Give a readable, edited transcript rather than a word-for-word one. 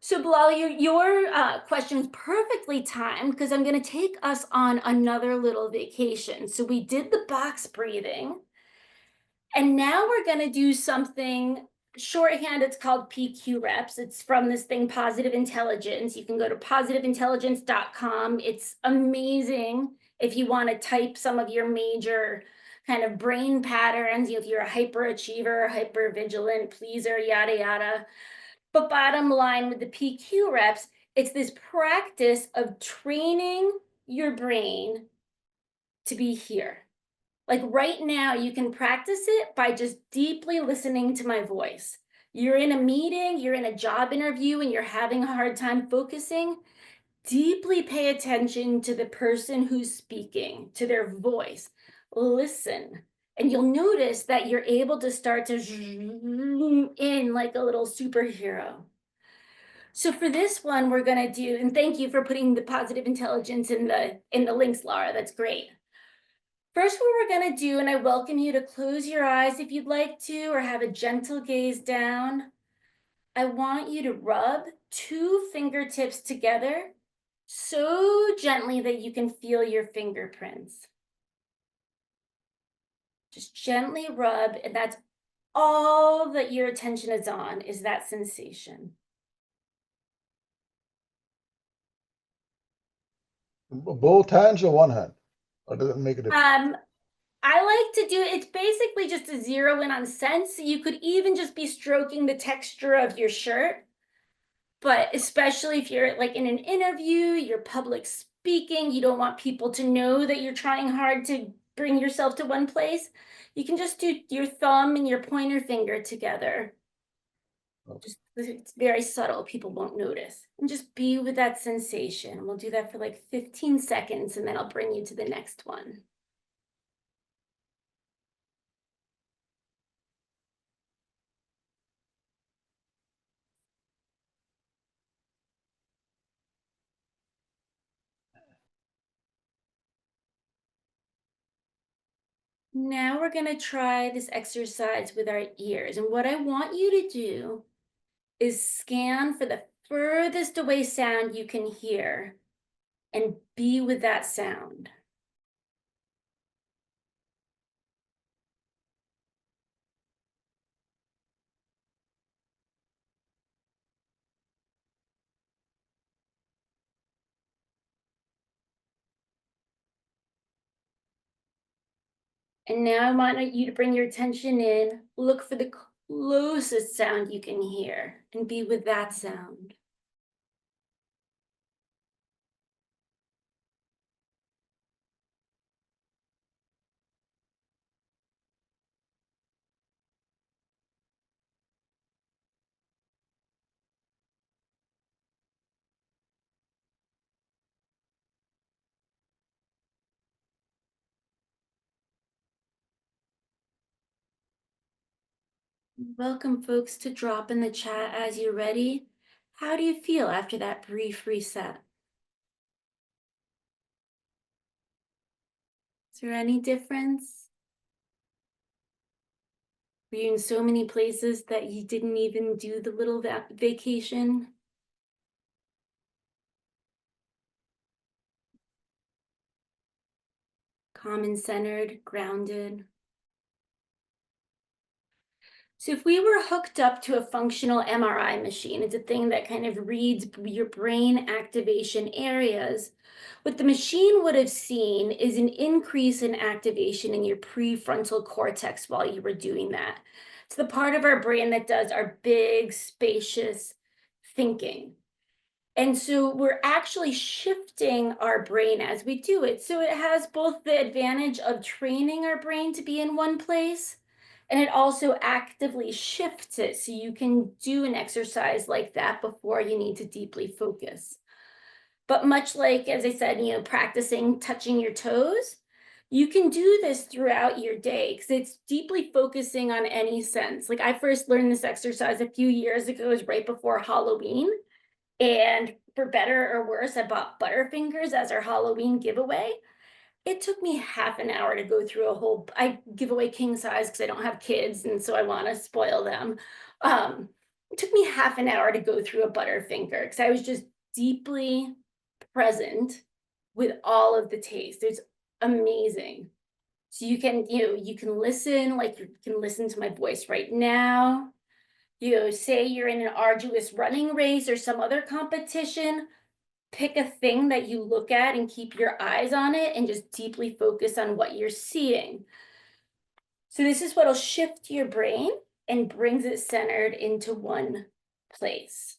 So, Bilal, your question is perfectly timed because I'm going to take us on another little vacation. So, we did the box breathing, and now we're going to do something shorthand. It's called PQ reps. It's from this thing, Positive Intelligence. You can go to positiveintelligence.com. It's amazing if you want to type some of your major kind of brain patterns. If you're a hyperachiever, hyper vigilant, pleaser, yada, yada. But bottom line with the PQ reps, it's this practice of training your brain to be here. Like right now, you can practice it by just deeply listening to my voice. You're in a meeting, you're in a job interview, and you're having a hard time focusing. Deeply pay attention to the person who's speaking, to their voice. Listen. And you'll notice that you're able to start to zoom in like a little superhero. So for this one, we're going to do, and thank you for putting the positive intelligence in the links, Laura. That's great. First, what we're going to do, and I welcome you to close your eyes if you'd like to, or have a gentle gaze down. I want you to rub two fingertips together so gently that you can feel your fingerprints. Just gently rub, and that's all that your attention is on, is that sensation. Both hands or one hand? Or does it make a difference? I like to do, it's basically just to zero in on scents. You could even just be stroking the texture of your shirt. But especially if you're like in an interview, you're public speaking, you don't want people to know that you're trying hard to bring yourself to one place, you can just do your thumb and your pointer finger together. Just, it's very subtle, people won't notice. And just be with that sensation. We'll do that for like 15 seconds and then I'll bring you to the next one. Now we're going to try this exercise with our ears. And what I want you to do is scan for the furthest away sound you can hear and be with that sound. And now I want you to bring your attention in, look for the closest sound you can hear and be with that sound. Welcome, folks, to drop in the chat as you're ready. How do you feel after that brief reset? Is there any difference? Were you in so many places that you didn't even do the little vacation? Common-centered, grounded. So if we were hooked up to a functional MRI machine, it's a thing that kind of reads your brain activation areas. What the machine would have seen is an increase in activation in your prefrontal cortex while you were doing that. It's the part of our brain that does our big, spacious thinking. And so we're actually shifting our brain as we do it. So it has both the advantage of training our brain to be in one place, and it also actively shifts it so you can do an exercise like that before you need to deeply focus. But much like, as I said, practicing touching your toes, you can do this throughout your day because it's deeply focusing on any sense. Like I first learned this exercise a few years ago, it was right before Halloween. And for better or worse, I bought Butterfingers as our Halloween giveaway. It took me half an hour to go through a whole, I give away king size because I don't have kids and so I want to spoil them. It took me half an hour to go through a Butterfinger because I was just deeply present with all of the taste. It's amazing. So you can listen, like you can listen to my voice right now. Say you're in an arduous running race or some other competition, pick a thing that you look at and keep your eyes on it and just deeply focus on what you're seeing. So this is what'll shift your brain and brings it centered into one place.